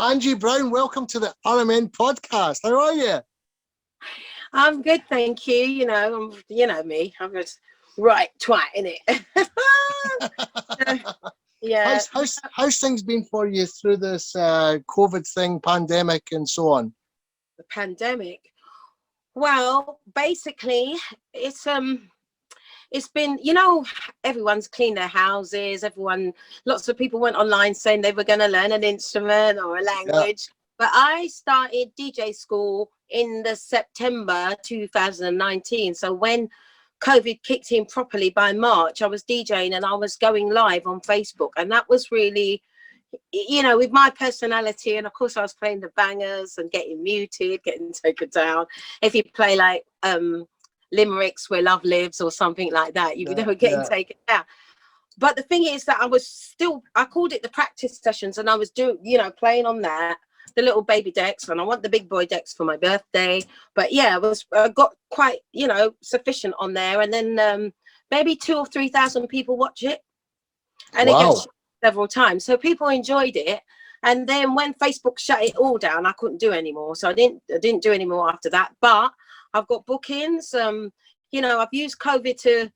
Angie Brown, welcome to the RMN podcast. How are you? I'm good, thank you. You know me. I'm just right twat, innit? Yeah. How's things been for you through this COVID thing, pandemic, and so on? The pandemic. Well, basically, it's been, everyone's cleaned their houses. Lots of people went online saying they were going to learn an instrument or a language. Yeah. But I started DJ school in the September 2019. So when COVID kicked in properly by March, I was DJing and I was going live on Facebook. And that was really, with my personality. And of course, I was playing the bangers and getting muted, getting taken down. If you play like limericks where love lives or something like that, you were getting taken down. But the thing is that I called it the practice sessions, and I was playing on that, the little baby decks, and I want the big boy decks for my birthday. But yeah, I got quite, sufficient on there. And then maybe 2,000 or 3,000 people watch it. And it gets several times. So people enjoyed it. And then when Facebook shut it all down, I couldn't do anymore. So I didn't do any more after that. But I've got bookings. I've used COVID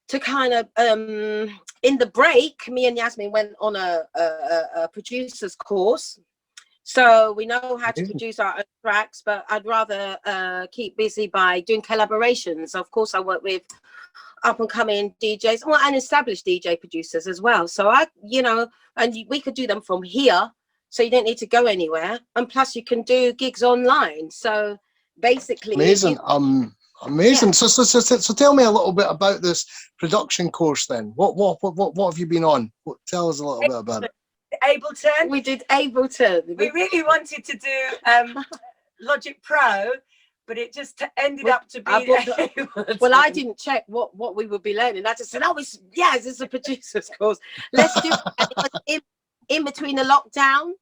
to kind of in the break, me and Yasmin went on a producer's course. So we know how to produce our own tracks, but I'd rather keep busy by doing collaborations. Of course, I work with up and coming DJs and established DJ producers as well. So and we could do them from here. So you don't need to go anywhere. And plus you can do gigs online. So basically, amazing. Amazing. Yeah. So tell me a little bit about this production course then. What have you been on? Tell us a little bit about it. Ableton. We did Ableton. We really wanted to do Logic Pro, but it just ended up to be well, I didn't check what we would be learning. I just said, it's a producer's course. Let's do it in between the lockdown.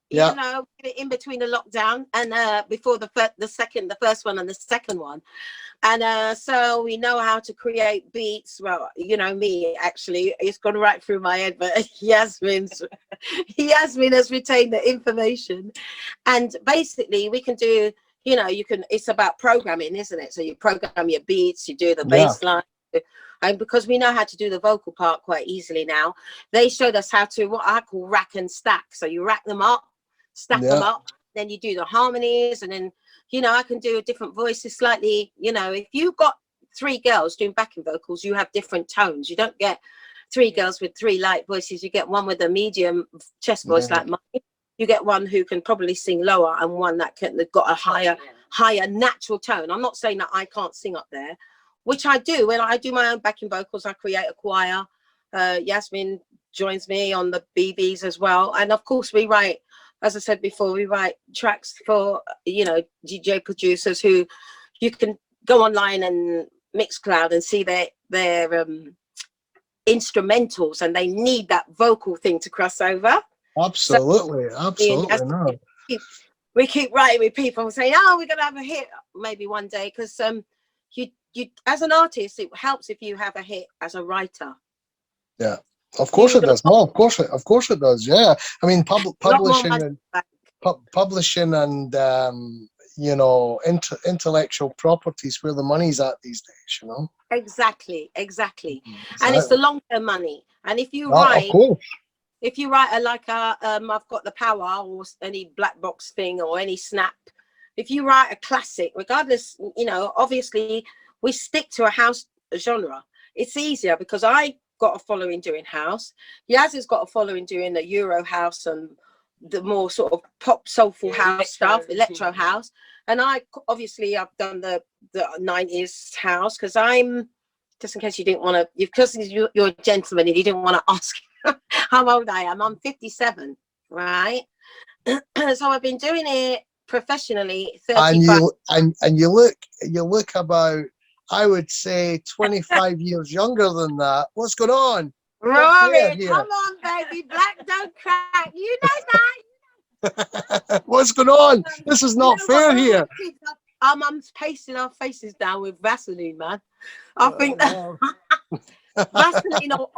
Yeah. In between the lockdown and before the first one and the second one. And so we know how to create beats. Well, me, actually, it's gone right through my head, but Yasmin has retained the information. And basically we can do, it's about programming, isn't it? So you program your beats, you do the bass line. And because we know how to do the vocal part quite easily now, they showed us how to, what I call rack and stack. So you rack them up, stack them up, then you do the harmonies, and then I can do different voices slightly. If you've got 3 girls doing backing vocals, you have different tones. You don't get 3 girls with 3 light voices. You get one with a medium chest voice like mine. You get one who can probably sing lower, and one that got a higher natural tone. I'm not saying that I can't sing up there, which I do. When I do my own backing vocals, I create a choir. Yasmin joins me on the BBs as well. And of course we write, as I said before, we write tracks for, DJ producers who you can go online and Mixcloud and see their instrumentals, and they need that vocal thing to cross over. Absolutely. So, Absolutely. We keep writing with people saying, we're going to have a hit maybe one day, because you as an artist, it helps if you have a hit as a writer. Yeah. Of course it does. No, of course it does. Yeah. I mean, publishing and intellectual properties, where the money's at these days, Exactly. And it's the long-term money. And if you write, I've Got the Power, or any black box thing, or any snap, if you write a classic, regardless, obviously we stick to a house genre. It's easier because I got a following doing house. Yaz has got a following doing the Euro house and the more sort of pop soulful house stuff, electro house. And I've done the 90s house, because I'm, just in case you didn't want to, because you're a gentleman and you didn't want to ask how old I am. I'm 57, right? So I've been doing it professionally 35. And you look about, I would say, 25 years younger than that. What's going on? Rory, come on, baby. Black don't crack. You know that. What's going on? This is not fair here. I'm pasting our faces down with Vaseline, man. I think that Vaseline or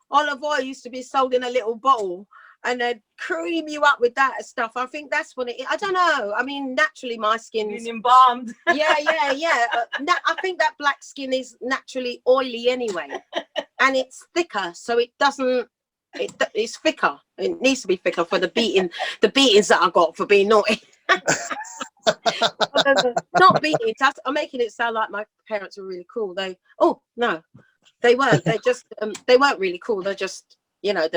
olive oil used to be sold in a little bottle, and they'd cream you up with that stuff. I think that's what it is. I don't know. I mean, naturally my skin's Being embalmed. yeah. I think that black skin is naturally oily anyway, and it's thicker, so it doesn't. It's thicker. It needs to be thicker for the beatings that I got for being naughty. Not beating. I'm making it sound like my parents were really cool. No, they weren't. They weren't really cool. They're just, you know,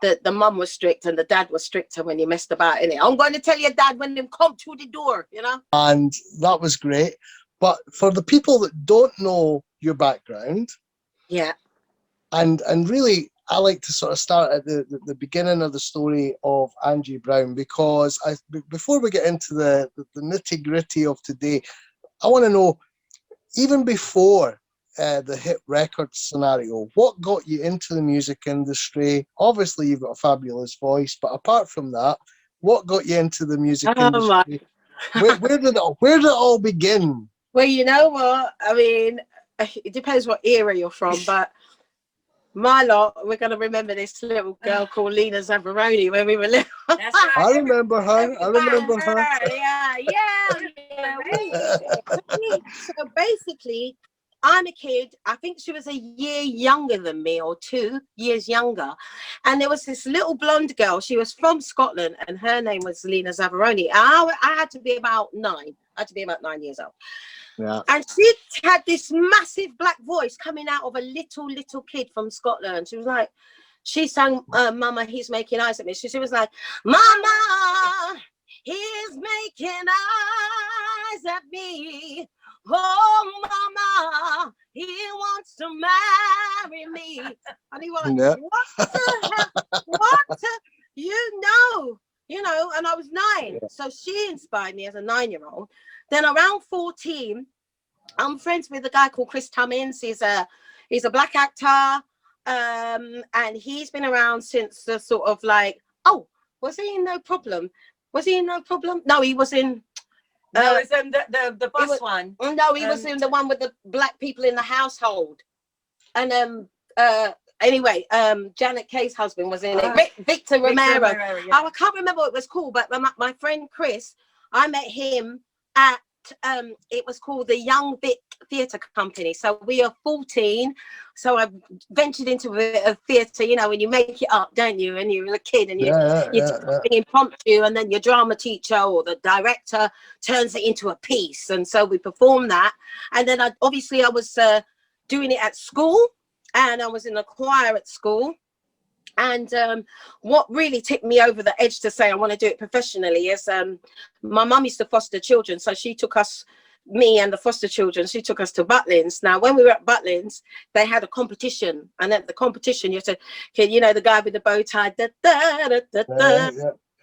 the mum was strict and the dad was stricter when you messed about in it. I'm going to tell your dad when them come through the door, you know. And that was great. But for the people that don't know your background, yeah, and really, I like to sort of start at the beginning of the story of Angie Brown, because before we get into the nitty gritty of today, I want to know, even before the hit record scenario, what got you into the music industry? Obviously, you've got a fabulous voice, but apart from that, what got you into the music industry? Where did it all begin? Well, you know what? I mean, it depends what era you're from, but my lot, we're going to remember this little girl called Lena Zavaroni when we were little. That's right. I remember her. Yeah. So basically, I'm a kid. I think she was a year younger than me, or 2 years younger. And there was this little blonde girl. She was from Scotland, and her name was Lena Zavaroni. I had to be about 9. I had to be about 9 years old. Yeah. And she had this massive black voice coming out of a little kid from Scotland. She was like, she sang Mama, He's Making Eyes at Me. She was like, Mama, he's making eyes at me. Oh, Mama, he wants to marry me. And he was like, yeah. What the hell? What? You know, and I was 9. Yeah. So she inspired me as a 9-year-old. Then around 14, I'm friends with a guy called Chris Tummins. He's a black actor, and he's been around since the sort of like, was he in No Problem? Was he in No Problem? No, he was in. No, it's the bus one. No, he was in the one with the black people in the household. And anyway, Janet Kay's husband was in it. Victor Romero. Yeah. I can't remember what it was called, but my friend Chris, I met him at it was called the Young Vic Theatre Company. So we are 14. So I ventured into a theatre, you know, when you make it up, don't you? And you're a kid and you're impromptu, and then your drama teacher or the director turns it into a piece. And so we performed that. And then I was doing it at school, and I was in a choir at school. And what really tipped me over the edge to say I want to do it professionally is my mum used to foster children. So she took us, me and the foster children, she took us to Butlins. Now, when we were at Butlins, they had a competition. And at the competition, you said, you know, the guy with the bow tie.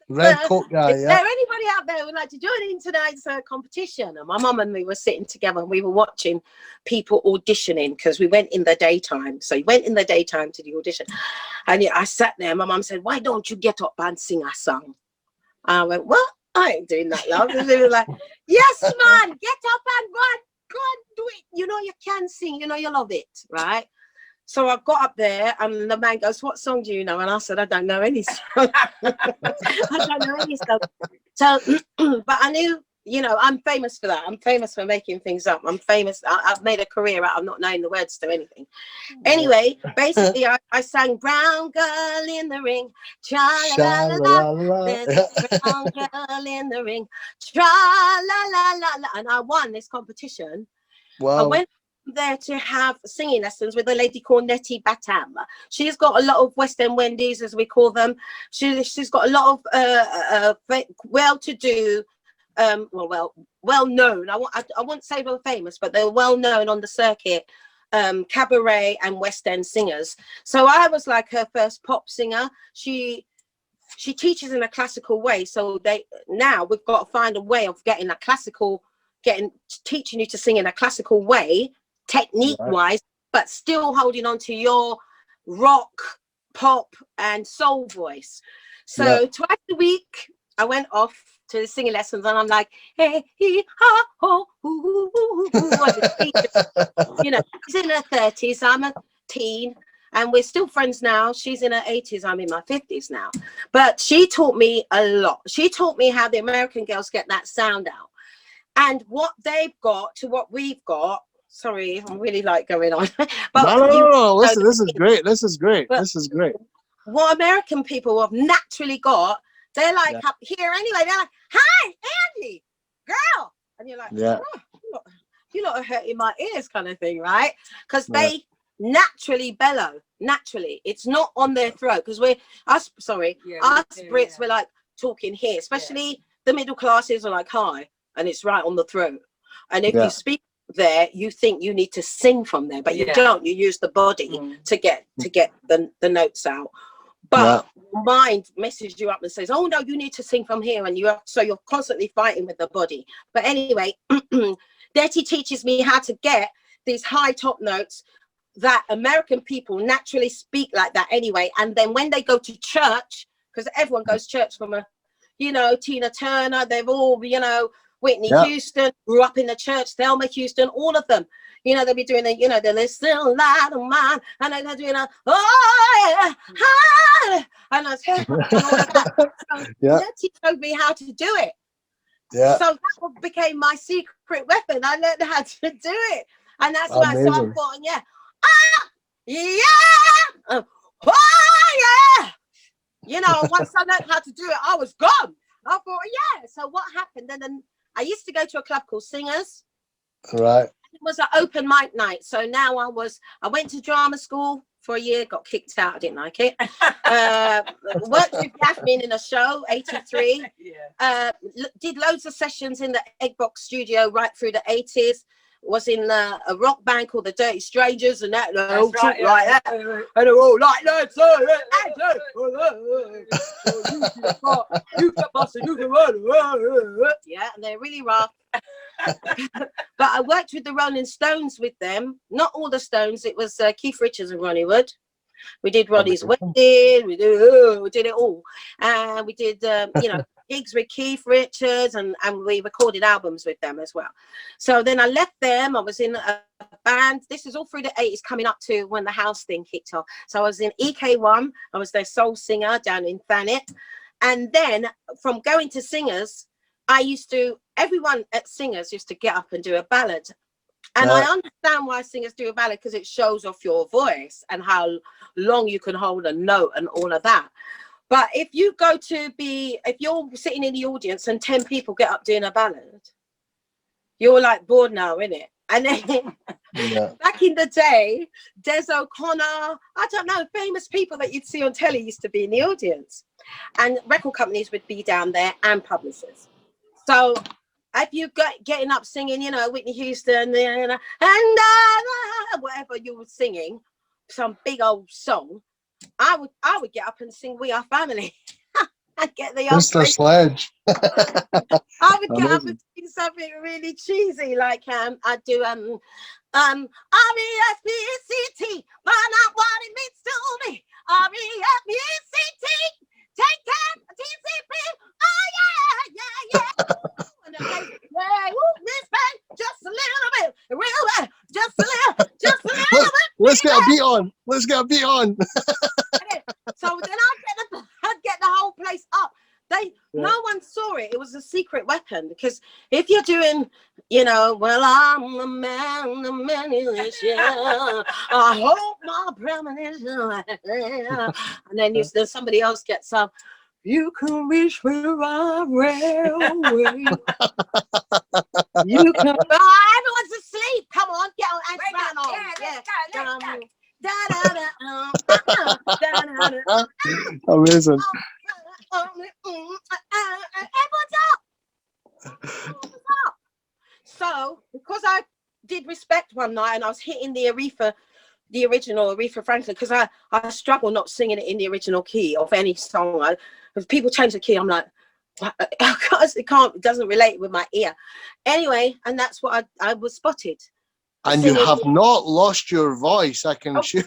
Red coat guy, Is there anybody out there who would like to join in tonight's competition? And my mum and me were sitting together and we were watching people auditioning, because we went in the daytime. So you went in the daytime to the audition. And I sat there, my mum said, why don't you get up and sing a song? I went, what? I ain't doing that, love. And they were like, yes, man, get up and go and do it. You know you can sing, you know you love it, right? So I got up there and the man goes, what song do you know? And I said, I don't know any song. I don't know any song. So, but I knew, you know, I'm famous for that. I'm famous for making things up. I'm famous. I've made a career out of not knowing the words to anything. Anyway, basically, I sang Brown Girl in the Ring. Tra-la-la-la-la. There's a brown girl in the ring. Tra-la-la-la-la. And I won this competition. Wow. I went there to have singing lessons with a lady called Nettie Batam. She's got a lot of West End Wendy's, as we call them. She's got a lot of well-to-do, well-known. I won't say they're famous, but they're well-known on the circuit, cabaret and West End singers. So I was like her first pop singer. She teaches in a classical way. So now we've got to find a way of teaching you to sing in a classical way, technique-wise, but still holding on to your rock, pop, and soul voice. So twice a week, I went off to the singing lessons, and I'm like, hey, he, ha, ho, hoo, hoo, hoo, hoo. You know, she's in her 30s, I'm a teen, and we're still friends now. She's in her 80s. I'm in my 50s now. But she taught me a lot. She taught me how the American girls get that sound out. And what they've got to what we've got. Sorry, I'm really like going on. But no. Listen, this is great. This is great. This is great. What American people have naturally got, they're like up here anyway. They're like, "Hi, Angie, girl," and you're like, "Oh, you're not hurting my ears," kind of thing, right? Because they naturally bellow. Naturally, it's not on their throat. Because us Brits, we're like talking here, especially the middle classes are like high, and it's right on the throat. And if you speak there, you think you need to sing from there, but you don't. You use the body to get the notes out. But mind messes you up and says, "Oh no, you need to sing from here," and you're constantly fighting with the body. But anyway, Detty teaches me how to get these high top notes that American people naturally speak like that anyway. And then when they go to church, because everyone goes to church from Tina Turner, they've all, Whitney Houston, grew up in the church, Thelma Houston, all of them. They'll be doing the little light of mine, and they're doing and all of that. So Nettie showed me how to do it. Yeah. So that became my secret weapon. I learned how to do it, and that's why I thought, once I learned how to do it, I was gone. I thought, So what happened? And then I used to go to a club called Singers. Right. It was an open mic night. So now I went to drama school for a year, got kicked out. I didn't like it. Worked with Yasmin in a show, 83. Did loads of sessions in the Egg Box studio right through the 80s. Was in a rock band called the Dirty Strangers, and that they're all talk like that, and they're all like that. Yeah, and they're really rough. But I worked with the Rolling Stones with them. Not all the Stones. It was Keith Richards and Ronnie Wood. We did Ronnie's wedding. We did it all, and we did gigs with Keith Richards, and we recorded albums with them as well. So then I left them. I was in a band. This is all through the 80s, coming up to when the house thing kicked off. So I was in EK1. I was their soul singer down in Thanet. And then from going to Singers, everyone at Singers used to get up and do a ballad. And I understand why singers do a ballad, because it shows off your voice and how long you can hold a note and all of that. But if you're sitting in the audience and 10 people get up doing a ballad, you're like bored now, innit? And then back in the day, Des O'Connor, I don't know, famous people that you'd see on telly used to be in the audience. And record companies would be down there, and publishers. So if you getting up singing, Whitney Houston, and whatever you were singing, some big old song, I would get up and sing "We Are Family." I'd get the Mr. Sledge. I would get up and sing something really cheesy, like I'd do R-E-S-P-E-C-T, find out what it means to me. R-E-S-P-E-C-T, take care, T-C-P, oh yeah. And then Miss Bang, just a little bit, real bad, just a little bit. Let's get a beat on. So then I'd get the whole place up. No one saw it. It was a secret weapon, because if you're doing, well, I'm the man is, I hope my premonition, and then then somebody else gets up. You can reach where I railway. You can. Everyone's asleep. Come on, get on and run on. Amazing. Everyone's up. So, because I did Respect one night, and I was hitting the original Aretha Franklin, because I struggle not singing it in the original key of any song. If people change the key, I'm like, it doesn't relate with my ear. Anyway, and that's what I was spotted. And you have not lost your voice, I can assure.